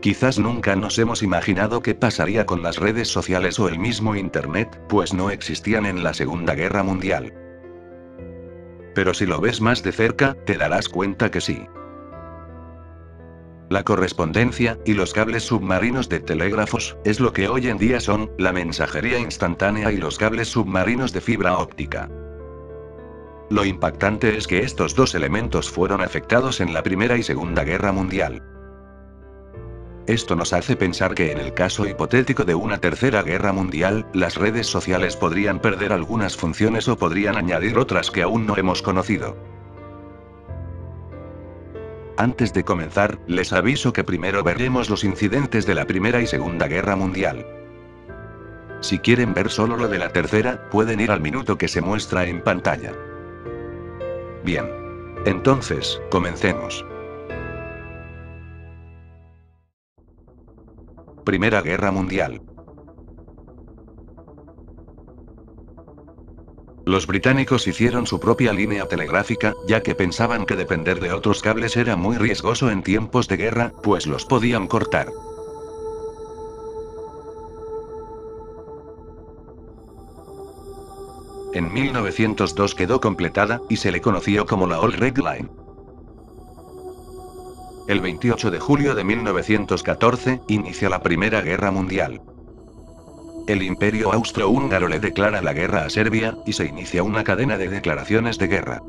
Quizás nunca nos hemos imaginado qué pasaría con las redes sociales o el mismo Internet, pues no existían en la Segunda Guerra Mundial. Pero si lo ves más de cerca, te darás cuenta que sí. La correspondencia, y los cables submarinos de telégrafos, es lo que hoy en día son, la mensajería instantánea y los cables submarinos de fibra óptica. Lo impactante es que estos dos elementos fueron afectados en la Primera y Segunda Guerra Mundial. Esto nos hace pensar que en el caso hipotético de una tercera guerra mundial, las redes sociales podrían perder algunas funciones o podrían añadir otras que aún no hemos conocido. Antes de comenzar, les aviso que primero veremos los incidentes de la Primera y Segunda Guerra Mundial. Si quieren ver solo lo de la tercera, pueden ir al minuto que se muestra en pantalla. Bien. Entonces, comencemos. Primera Guerra Mundial. Los británicos hicieron su propia línea telegráfica, ya que pensaban que depender de otros cables era muy riesgoso en tiempos de guerra, pues los podían cortar. En 1902 quedó completada, y se le conoció como la Old Red Line. El 28 de julio de 1914, inicia la Primera Guerra Mundial. El Imperio Austrohúngaro le declara la guerra a Serbia, y se inicia una cadena de declaraciones de guerra.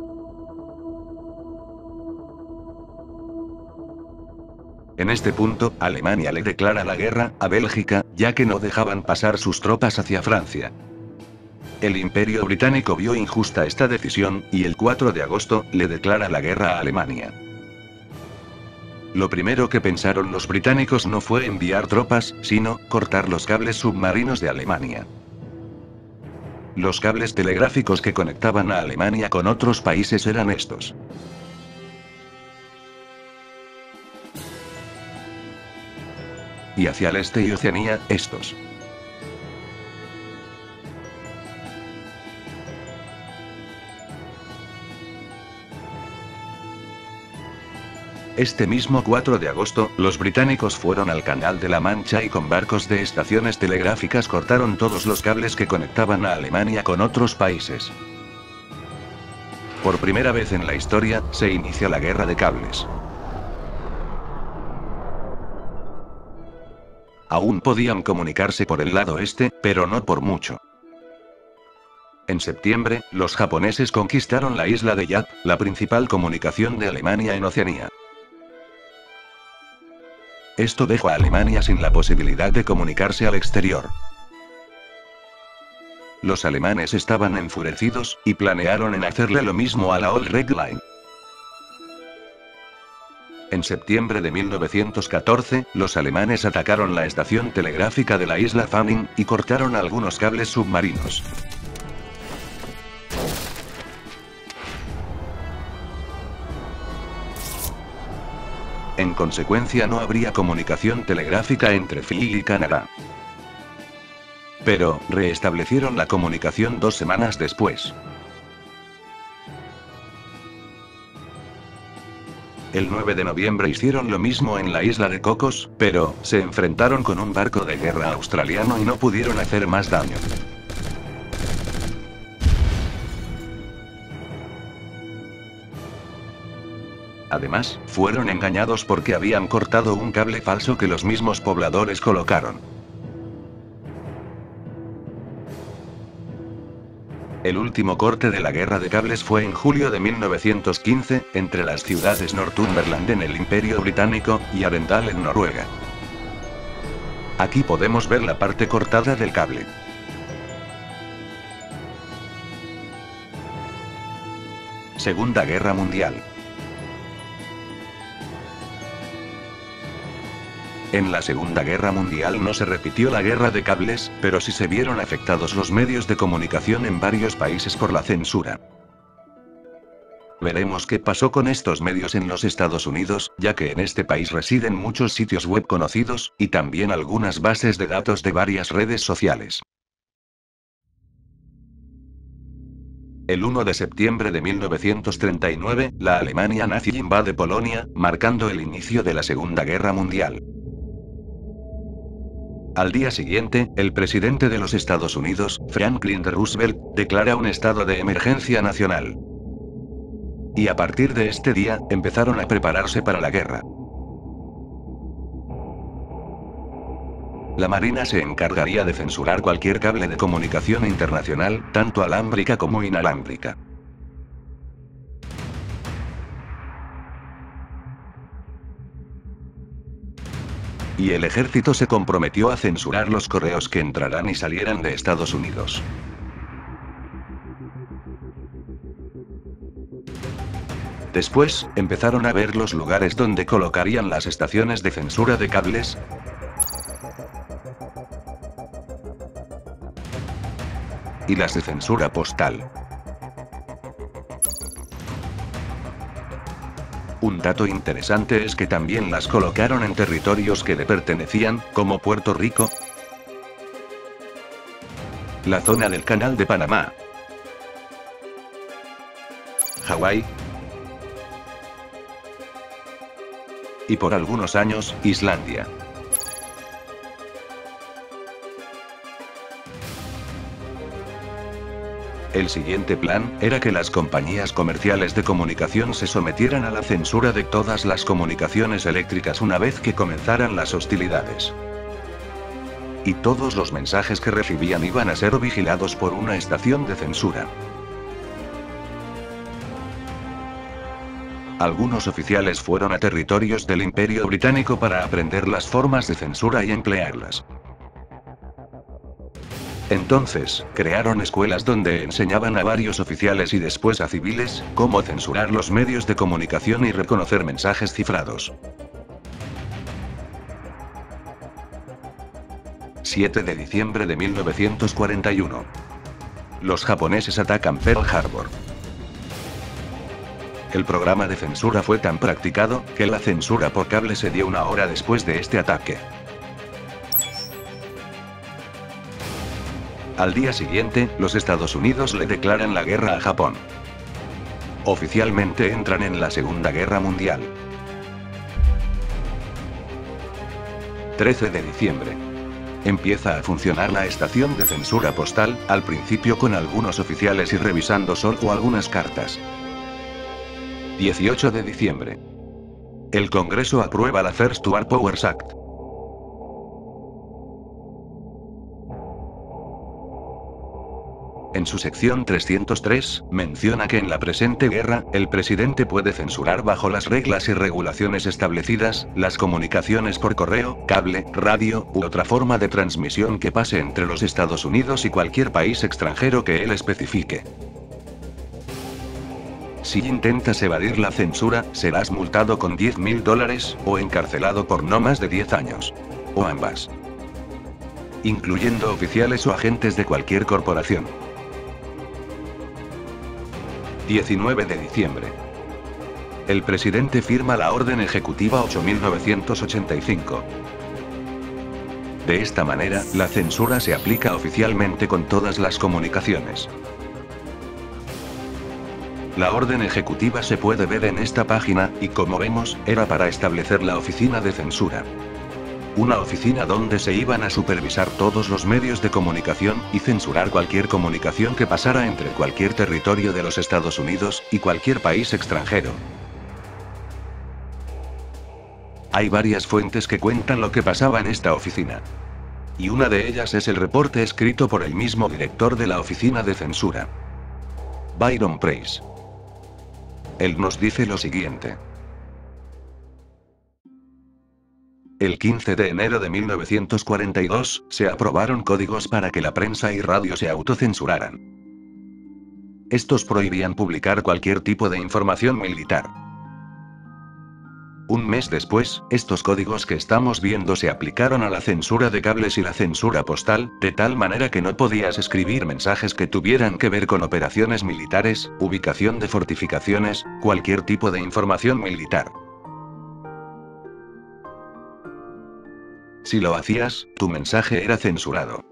En este punto, Alemania le declara la guerra a Bélgica, ya que no dejaban pasar sus tropas hacia Francia. El Imperio Británico vio injusta esta decisión, y el 4 de agosto, le declara la guerra a Alemania. Lo primero que pensaron los británicos no fue enviar tropas, sino cortar los cables submarinos de Alemania. Los cables telegráficos que conectaban a Alemania con otros países eran estos. Y hacia el este y Oceanía, estos. Este mismo 4 de agosto, los británicos fueron al Canal de la Mancha y con barcos de estaciones telegráficas cortaron todos los cables que conectaban a Alemania con otros países. Por primera vez en la historia, se inicia la guerra de cables. Aún podían comunicarse por el lado este, pero no por mucho. En septiembre, los japoneses conquistaron la isla de Yap, la principal comunicación de Alemania en Oceanía. Esto dejó a Alemania sin la posibilidad de comunicarse al exterior. Los alemanes estaban enfurecidos, y planearon en hacerle lo mismo a la Old Red Line. En septiembre de 1914, los alemanes atacaron la estación telegráfica de la isla Fanning, y cortaron algunos cables submarinos. En consecuencia no habría comunicación telegráfica entre Fiyi y Canadá. Pero, restablecieron la comunicación 2 semanas después. El 9 de noviembre hicieron lo mismo en la isla de Cocos, pero, se enfrentaron con un barco de guerra australiano y no pudieron hacer más daño. Además, fueron engañados porque habían cortado un cable falso que los mismos pobladores colocaron. El último corte de la guerra de cables fue en julio de 1915, entre las ciudades Northumberland en el Imperio Británico, y Arendal en Noruega. Aquí podemos ver la parte cortada del cable. Segunda Guerra Mundial. En la Segunda Guerra Mundial no se repitió la guerra de cables, pero sí se vieron afectados los medios de comunicación en varios países por la censura. Veremos qué pasó con estos medios en los Estados Unidos, ya que en este país residen muchos sitios web conocidos, y también algunas bases de datos de varias redes sociales. El 1 de septiembre de 1939, la Alemania nazi invade Polonia, marcando el inicio de la Segunda Guerra Mundial. Al día siguiente, el presidente de los Estados Unidos, Franklin D. Roosevelt, declara un estado de emergencia nacional. Y a partir de este día, empezaron a prepararse para la guerra. La Marina se encargaría de censurar cualquier cable de comunicación internacional, tanto alámbrica como inalámbrica. Y el ejército se comprometió a censurar los correos que entraran y salieran de Estados Unidos. Después, empezaron a ver los lugares donde colocarían las estaciones de censura de cables y las de censura postal. Un dato interesante es que también las colocaron en territorios que le pertenecían, como Puerto Rico, la zona del Canal de Panamá, Hawái, y por algunos años, Islandia. El siguiente plan era que las compañías comerciales de comunicación se sometieran a la censura de todas las comunicaciones eléctricas una vez que comenzaran las hostilidades. Y todos los mensajes que recibían iban a ser vigilados por una estación de censura. Algunos oficiales fueron a territorios del Imperio Británico para aprender las formas de censura y emplearlas. Entonces, crearon escuelas donde enseñaban a varios oficiales y después a civiles, cómo censurar los medios de comunicación y reconocer mensajes cifrados. 7 de diciembre de 1941. Los japoneses atacan Pearl Harbor. El programa de censura fue tan practicado, que la censura por cable se dio una hora después de este ataque. Al día siguiente, los Estados Unidos le declaran la guerra a Japón. Oficialmente entran en la Segunda Guerra Mundial. 13 de diciembre. Empieza a funcionar la estación de censura postal, al principio con algunos oficiales y revisando solo algunas cartas. 18 de diciembre. El Congreso aprueba la First War Powers Act. En su sección 303, menciona que en la presente guerra, el presidente puede censurar bajo las reglas y regulaciones establecidas, las comunicaciones por correo, cable, radio, u otra forma de transmisión que pase entre los Estados Unidos y cualquier país extranjero que él especifique. Si intentas evadir la censura, serás multado con $10.000, o encarcelado por no más de 10 años. O ambas. Incluyendo oficiales o agentes de cualquier corporación. 19 de diciembre. El presidente firma la Orden Ejecutiva 8985. De esta manera, la censura se aplica oficialmente con todas las comunicaciones. La orden ejecutiva se puede ver en esta página, y como vemos, era para establecer la oficina de censura. Una oficina donde se iban a supervisar todos los medios de comunicación, y censurar cualquier comunicación que pasara entre cualquier territorio de los Estados Unidos, y cualquier país extranjero. Hay varias fuentes que cuentan lo que pasaba en esta oficina. Y una de ellas es el reporte escrito por el mismo director de la oficina de censura, Byron Preiss. Él nos dice lo siguiente. El 15 de enero de 1942, se aprobaron códigos para que la prensa y radio se autocensuraran. Estos prohibían publicar cualquier tipo de información militar. Un mes después, estos códigos que estamos viendo se aplicaron a la censura de cables y la censura postal, de tal manera que no podías escribir mensajes que tuvieran que ver con operaciones militares, ubicación de fortificaciones, cualquier tipo de información militar. Si lo hacías, tu mensaje era censurado.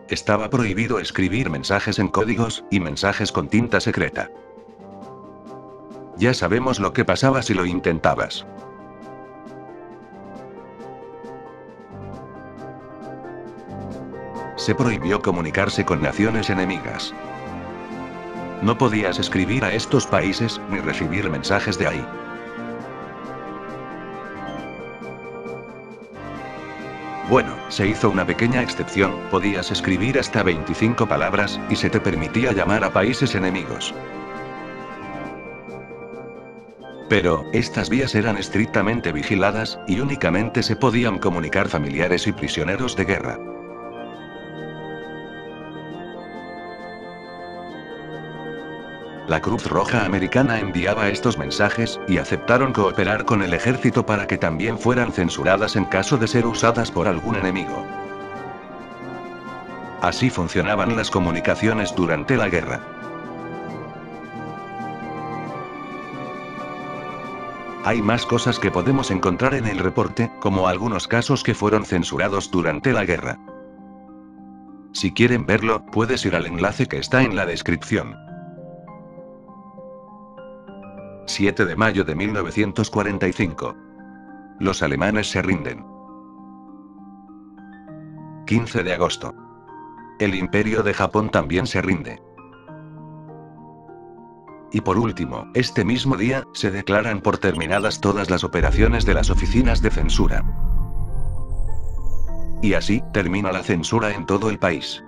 Estaba prohibido escribir mensajes en códigos, y mensajes con tinta secreta. Ya sabemos lo que pasaba si lo intentabas. se prohibió comunicarse con naciones enemigas. No podías escribir a estos países, ni recibir mensajes de ahí. Bueno, se hizo una pequeña excepción, podías escribir hasta 25 palabras, y se te permitía llamar a países enemigos. Pero, estas vías eran estrictamente vigiladas, y únicamente se podían comunicar familiares y prisioneros de guerra. La Cruz Roja Americana enviaba estos mensajes, y aceptaron cooperar con el ejército para que también fueran censuradas en caso de ser usadas por algún enemigo. Así funcionaban las comunicaciones durante la guerra. Hay más cosas que podemos encontrar en el reporte, como algunos casos que fueron censurados durante la guerra. Si quieren verlo, puedes ir al enlace que está en la descripción. 7 de mayo de 1945. Los alemanes se rinden. 15 de agosto. El Imperio de Japón también se rinde. Y por último, este mismo día, se declaran por terminadas todas las operaciones de las oficinas de censura. Y así, termina la censura en todo el país.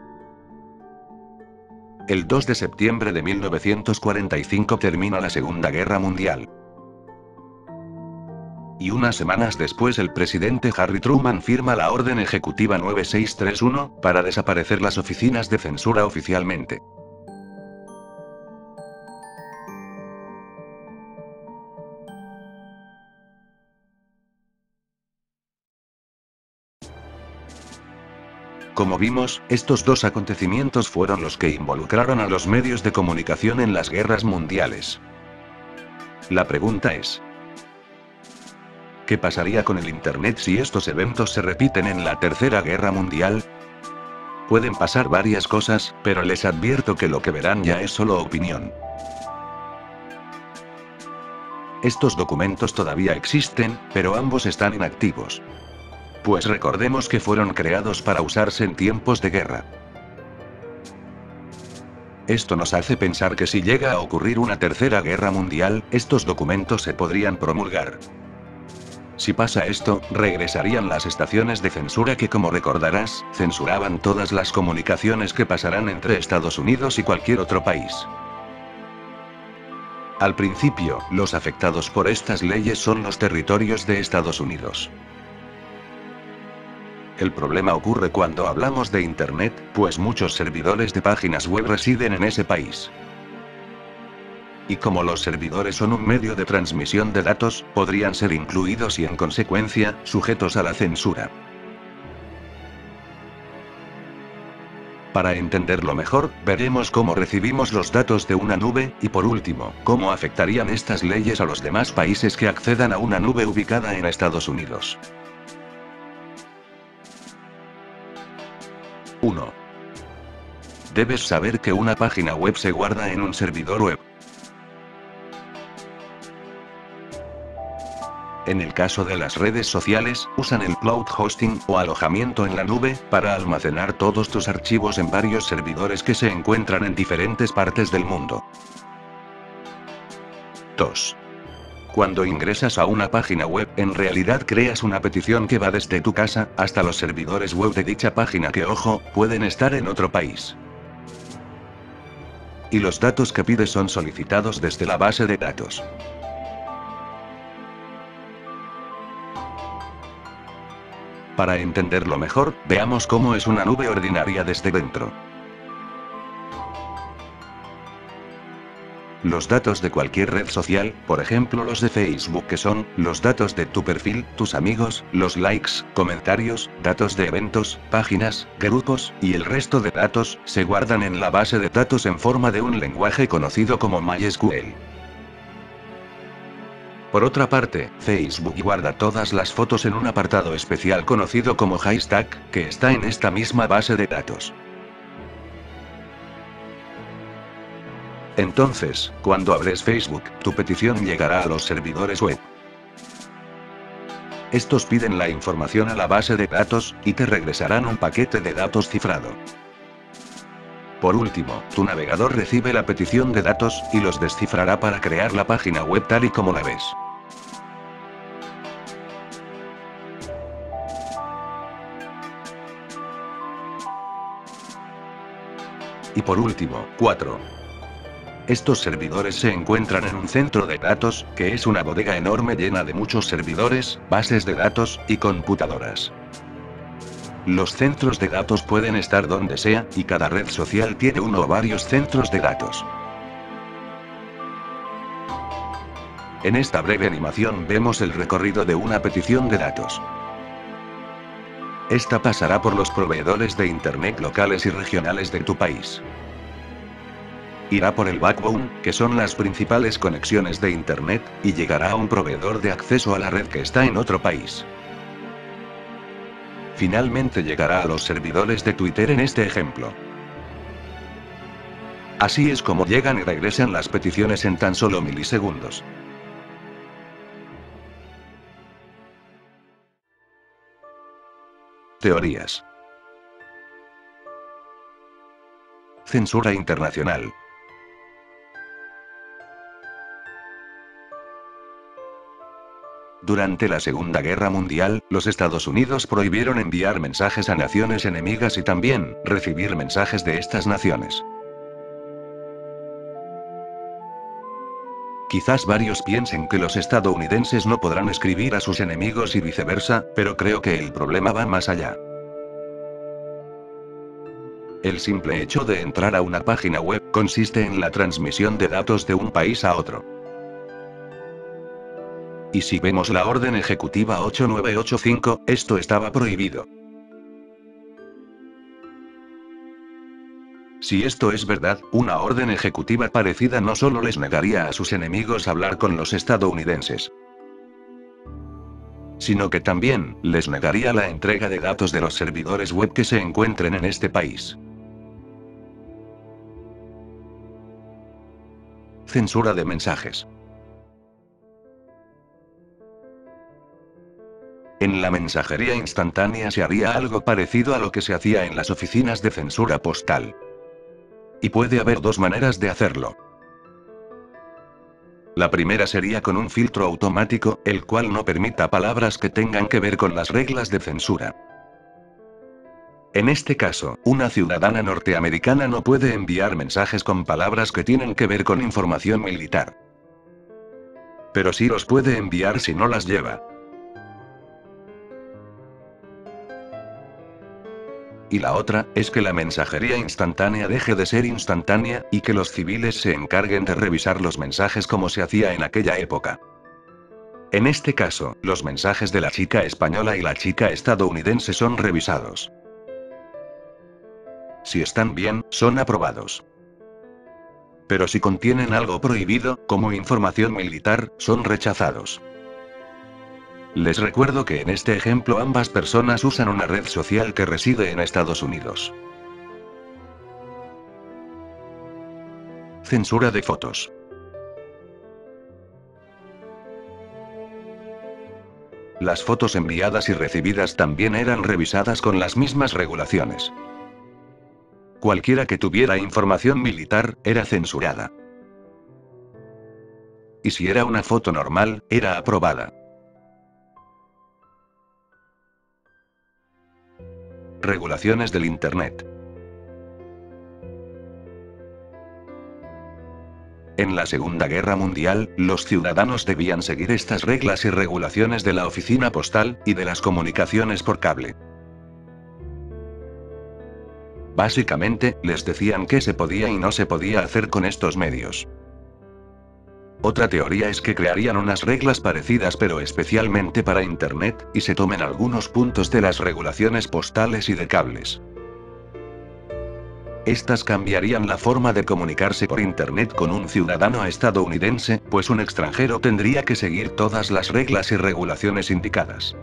El 2 de septiembre de 1945 termina la Segunda Guerra Mundial. Y unas semanas después el presidente Harry Truman firma la Orden Ejecutiva 9631, para desaparecer las oficinas de censura oficialmente. Como vimos, estos dos acontecimientos fueron los que involucraron a los medios de comunicación en las guerras mundiales. La pregunta es: ¿qué pasaría con el Internet si estos eventos se repiten en la Tercera Guerra Mundial? Pueden pasar varias cosas, pero les advierto que lo que verán ya es solo opinión. Estos documentos todavía existen, pero ambos están inactivos. Pues recordemos que fueron creados para usarse en tiempos de guerra. Esto nos hace pensar que si llega a ocurrir una tercera guerra mundial, estos documentos se podrían promulgar. Si pasa esto, regresarían las estaciones de censura que, como recordarás, censuraban todas las comunicaciones que pasarán entre Estados Unidos y cualquier otro país. Al principio, los afectados por estas leyes son los territorios de Estados Unidos. El problema ocurre cuando hablamos de Internet, pues muchos servidores de páginas web residen en ese país. Y como los servidores son un medio de transmisión de datos, podrían ser incluidos y en consecuencia, sujetos a la censura. Para entenderlo mejor, veremos cómo recibimos los datos de una nube, y por último, cómo afectarían estas leyes a los demás países que accedan a una nube ubicada en Estados Unidos. 1. Debes saber que una página web se guarda en un servidor web. En el caso de las redes sociales, usan el cloud hosting, o alojamiento en la nube, para almacenar todos tus archivos en varios servidores que se encuentran en diferentes partes del mundo. 2. Cuando ingresas a una página web, en realidad creas una petición que va desde tu casa, hasta los servidores web de dicha página que, ojo, pueden estar en otro país. Y los datos que pides son solicitados desde la base de datos. Para entenderlo mejor, veamos cómo es una nube ordinaria desde dentro. Los datos de cualquier red social, por ejemplo los de Facebook, que son los datos de tu perfil, tus amigos, los likes, comentarios, datos de eventos, páginas, grupos, y el resto de datos, se guardan en la base de datos en forma de un lenguaje conocido como MySQL. Por otra parte, Facebook guarda todas las fotos en un apartado especial conocido como hashtag, que está en esta misma base de datos. Entonces, cuando abres Facebook, tu petición llegará a los servidores web. Estos piden la información a la base de datos, y te regresarán un paquete de datos cifrado. Por último, tu navegador recibe la petición de datos, y los descifrará para crear la página web tal y como la ves. Y por último, 4. Estos servidores se encuentran en un centro de datos, que es una bodega enorme llena de muchos servidores, bases de datos, y computadoras. Los centros de datos pueden estar donde sea, y cada red social tiene uno o varios centros de datos. En esta breve animación vemos el recorrido de una petición de datos. Esta pasará por los proveedores de Internet locales y regionales de tu país. Irá por el backbone, que son las principales conexiones de Internet, y llegará a un proveedor de acceso a la red que está en otro país. Finalmente llegará a los servidores de Twitter en este ejemplo. Así es como llegan y regresan las peticiones en tan solo milisegundos. Teorías. Censura internacional. Durante la Segunda Guerra Mundial, los Estados Unidos prohibieron enviar mensajes a naciones enemigas y también recibir mensajes de estas naciones. Quizás varios piensen que los estadounidenses no podrán escribir a sus enemigos y viceversa, pero creo que el problema va más allá. El simple hecho de entrar a una página web consiste en la transmisión de datos de un país a otro. Y si vemos la orden ejecutiva 8985, esto estaba prohibido. Si esto es verdad, una orden ejecutiva parecida no solo les negaría a sus enemigos hablar con los estadounidenses, sino que también les negaría la entrega de datos de los servidores web que se encuentren en este país. Censura de mensajes. En la mensajería instantánea se haría algo parecido a lo que se hacía en las oficinas de censura postal. Y puede haber dos maneras de hacerlo. La primera sería con un filtro automático, el cual no permita palabras que tengan que ver con las reglas de censura. En este caso, una ciudadana norteamericana no puede enviar mensajes con palabras que tienen que ver con información militar. Pero sí los puede enviar si no las lleva. Y la otra, es que la mensajería instantánea deje de ser instantánea, y que los civiles se encarguen de revisar los mensajes como se hacía en aquella época. En este caso, los mensajes de la chica española y la chica estadounidense son revisados. Si están bien, son aprobados. Pero si contienen algo prohibido, como información militar, son rechazados. Les recuerdo que en este ejemplo ambas personas usan una red social que reside en Estados Unidos. Censura de fotos. Las fotos enviadas y recibidas también eran revisadas con las mismas regulaciones. Cualquiera que tuviera información militar, era censurada. Y si era una foto normal, era aprobada. Regulaciones del Internet. En la Segunda Guerra Mundial, los ciudadanos debían seguir estas reglas y regulaciones de la oficina postal, y de las comunicaciones por cable. Básicamente, les decían qué se podía y no se podía hacer con estos medios. Otra teoría es que crearían unas reglas parecidas pero especialmente para Internet, y se tomen algunos puntos de las regulaciones postales y de cables. Estas cambiarían la forma de comunicarse por Internet con un ciudadano estadounidense, pues un extranjero tendría que seguir todas las reglas y regulaciones indicadas.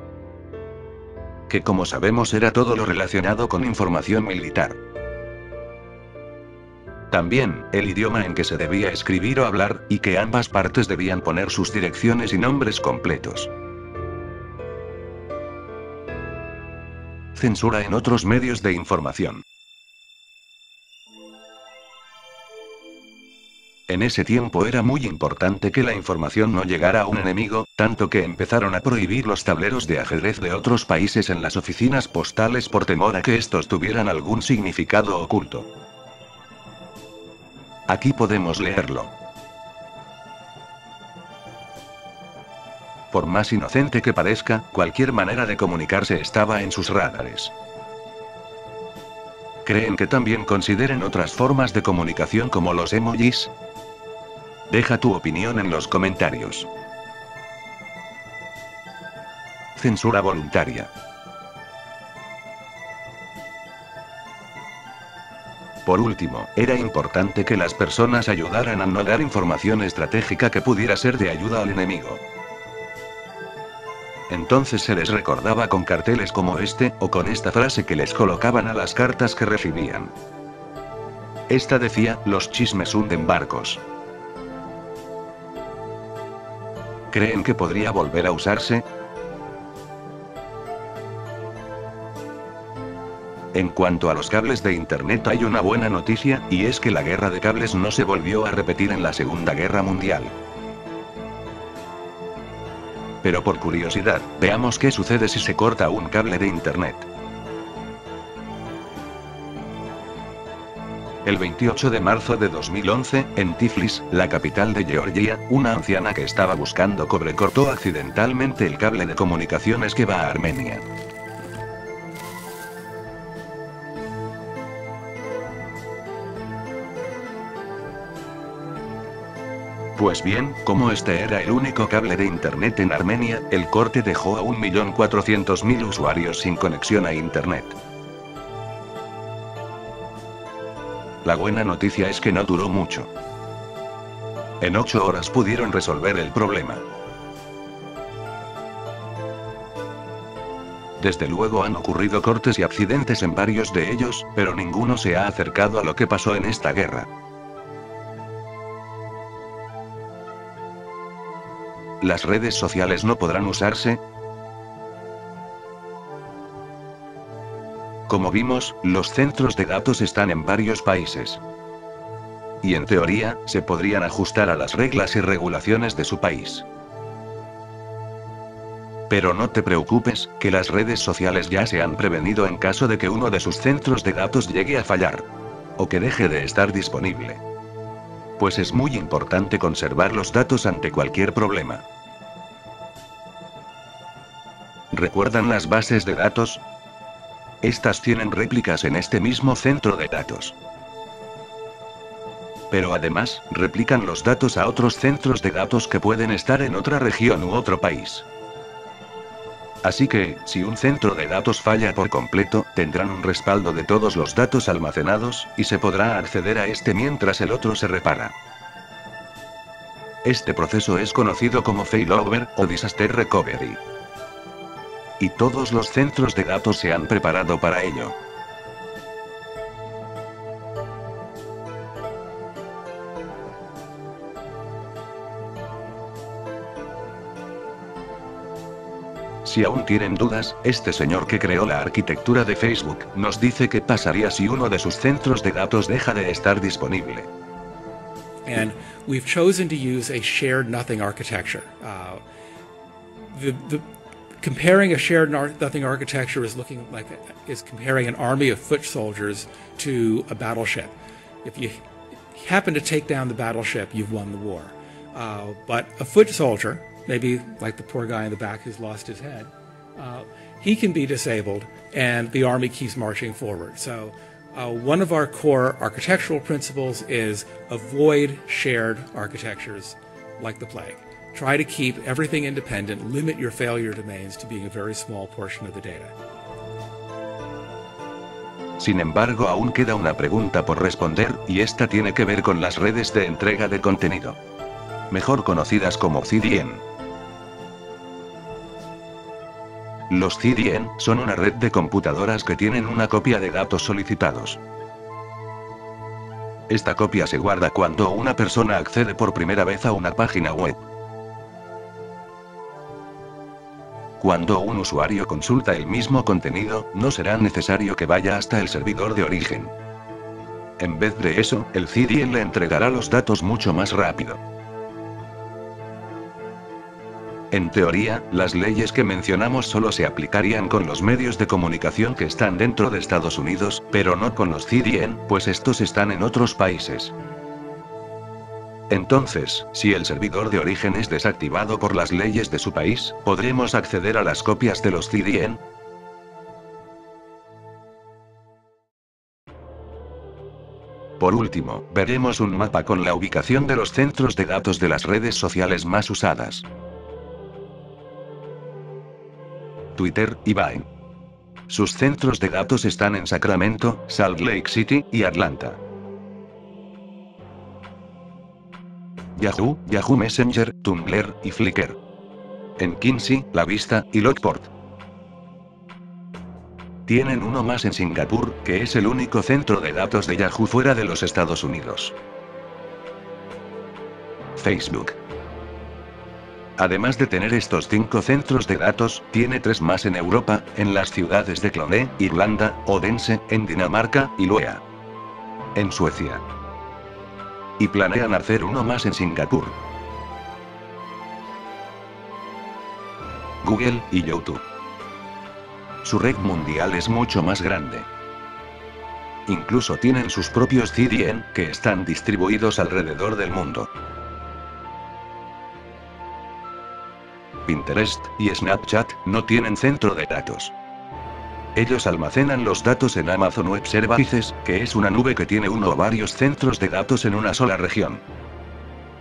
Que como sabemos era todo lo relacionado con información militar. También, el idioma en que se debía escribir o hablar, y que ambas partes debían poner sus direcciones y nombres completos. Censura en otros medios de información. En ese tiempo era muy importante que la información no llegara a un enemigo, tanto que empezaron a prohibir los tableros de ajedrez de otros países en las oficinas postales por temor a que estos tuvieran algún significado oculto. Aquí podemos leerlo. Por más inocente que parezca, cualquier manera de comunicarse estaba en sus radares. ¿Creen que también consideren otras formas de comunicación como los emojis? Deja tu opinión en los comentarios. Censura voluntaria. Por último, era importante que las personas ayudaran a no dar información estratégica que pudiera ser de ayuda al enemigo. Entonces se les recordaba con carteles como este, o con esta frase que les colocaban a las cartas que recibían. Esta decía: los chismes hunden barcos. ¿Creen que podría volver a usarse? En cuanto a los cables de Internet hay una buena noticia, y es que la guerra de cables no se volvió a repetir en la Segunda Guerra Mundial. Pero por curiosidad, veamos qué sucede si se corta un cable de Internet. El 28 de marzo de 2011, en Tiflis, la capital de Georgia, una anciana que estaba buscando cobre cortó accidentalmente el cable de comunicaciones que va a Armenia. Pues bien, como este era el único cable de Internet en Armenia, el corte dejó a 1.400.000 usuarios sin conexión a Internet. La buena noticia es que no duró mucho. En 8 horas pudieron resolver el problema. Desde luego han ocurrido cortes y accidentes en varios de ellos, pero ninguno se ha acercado a lo que pasó en esta guerra. ¿Las redes sociales no podrán usarse? Como vimos, los centros de datos están en varios países. Y en teoría, se podrían ajustar a las reglas y regulaciones de su país. Pero no te preocupes, que las redes sociales ya se han prevenido en caso de que uno de sus centros de datos llegue a fallar. O que deje de estar disponible. Pues es muy importante conservar los datos ante cualquier problema. ¿Recuerdan las bases de datos? Estas tienen réplicas en este mismo centro de datos. Pero además, replican los datos a otros centros de datos que pueden estar en otra región u otro país. Así que, si un centro de datos falla por completo, tendrán un respaldo de todos los datos almacenados, y se podrá acceder a este mientras el otro se repara. Este proceso es conocido como failover o disaster recovery. Y todos los centros de datos se han preparado para ello. Si aún tienen dudas, este señor que creó la arquitectura de Facebook, nos dice qué pasaría si uno de sus centros de datos deja de estar disponible. And we've chosen to use a shared nothing architecture. Comparing a shared nothing architecture is comparing an army of foot soldiers to a battleship. If you happen to take down the battleship, you've won the war. But a foot soldier, maybe like the poor guy in the back who's lost his head, he can be disabled and the army keeps marching forward. So one of our core architectural principles is avoid shared architectures like the plague. Try to keep everything independent, limit your failure domains to being a very small portion of the data. Sin embargo, aún queda una pregunta por responder, y esta tiene que ver con las redes de entrega de contenido. Mejor conocidas como CDN. Los CDN son una red de computadoras que tienen una copia de datos solicitados. Esta copia se guarda cuando una persona accede por primera vez a una página web. Cuando un usuario consulta el mismo contenido, no será necesario que vaya hasta el servidor de origen. En vez de eso, el CDN le entregará los datos mucho más rápido. En teoría, las leyes que mencionamos solo se aplicarían con los medios de comunicación que están dentro de Estados Unidos, pero no con los CDN, pues estos están en otros países. Entonces, si el servidor de origen es desactivado por las leyes de su país, ¿podremos acceder a las copias de los CDN? Por último, veremos un mapa con la ubicación de los centros de datos de las redes sociales más usadas. Twitter y Vine. Sus centros de datos están en Sacramento, Salt Lake City y Atlanta. Yahoo, Yahoo Messenger, Tumblr y Flickr. En Quincy, La Vista y Lockport. Tienen uno más en Singapur, que es el único centro de datos de Yahoo fuera de los Estados Unidos. Facebook. Además de tener estos 5 centros de datos, tiene 3 más en Europa, en las ciudades de Clone, Irlanda, Odense, en Dinamarca, y Luea, en Suecia. Y planean hacer uno más en Singapur. Google y YouTube. Su red mundial es mucho más grande. Incluso tienen sus propios CDN, que están distribuidos alrededor del mundo. Pinterest y Snapchat no tienen centro de datos. Ellos almacenan los datos en Amazon Web Services, que es una nube que tiene uno o varios centros de datos en una sola región.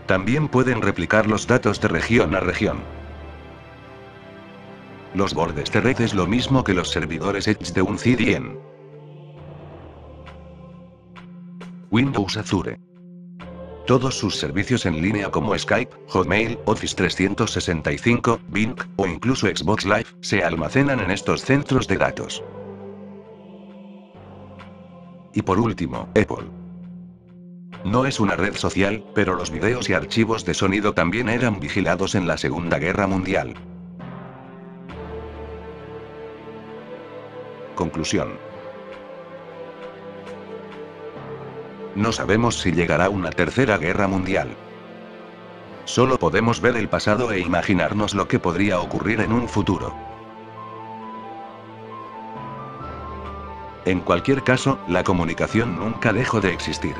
También pueden replicar los datos de región a región. Los bordes de red es lo mismo que los servidores Edge de un CDN. Windows Azure. Todos sus servicios en línea como Skype, Hotmail, Office 365, Bing, o incluso Xbox Live, se almacenan en estos centros de datos. Y por último, Apple. No es una red social, pero los videos y archivos de sonido también eran vigilados en la Segunda Guerra Mundial. Conclusión. No sabemos si llegará una tercera guerra mundial. Solo podemos ver el pasado e imaginarnos lo que podría ocurrir en un futuro. En cualquier caso, la comunicación nunca dejó de existir.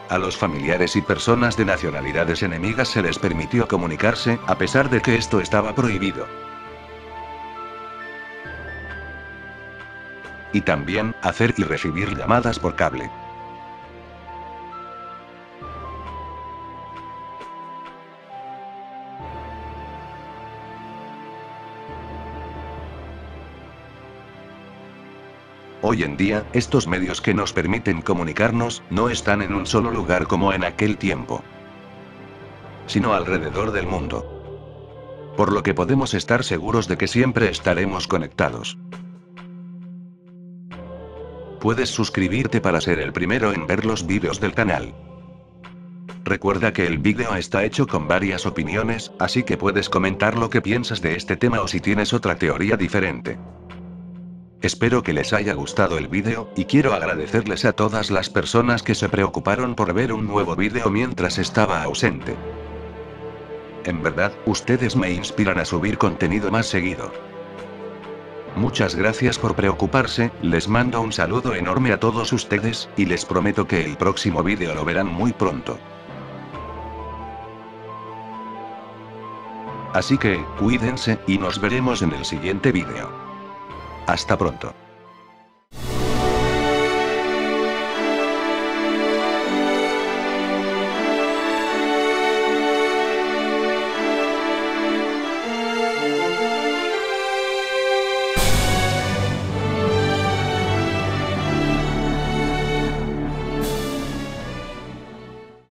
A los familiares y personas de nacionalidades enemigas se les permitió comunicarse, a pesar de que esto estaba prohibido. Y también, hacer y recibir llamadas por cable. Hoy en día, estos medios que nos permiten comunicarnos, no están en un solo lugar como en aquel tiempo, sino alrededor del mundo. Por lo que podemos estar seguros de que siempre estaremos conectados. Puedes suscribirte para ser el primero en ver los vídeos del canal. Recuerda que el vídeo está hecho con varias opiniones, así que puedes comentar lo que piensas de este tema o si tienes otra teoría diferente. Espero que les haya gustado el vídeo, y quiero agradecerles a todas las personas que se preocuparon por ver un nuevo vídeo mientras estaba ausente. En verdad, ustedes me inspiran a subir contenido más seguido. Muchas gracias por preocuparse, les mando un saludo enorme a todos ustedes, y les prometo que el próximo vídeo lo verán muy pronto. Así que, cuídense, y nos veremos en el siguiente vídeo. Hasta pronto.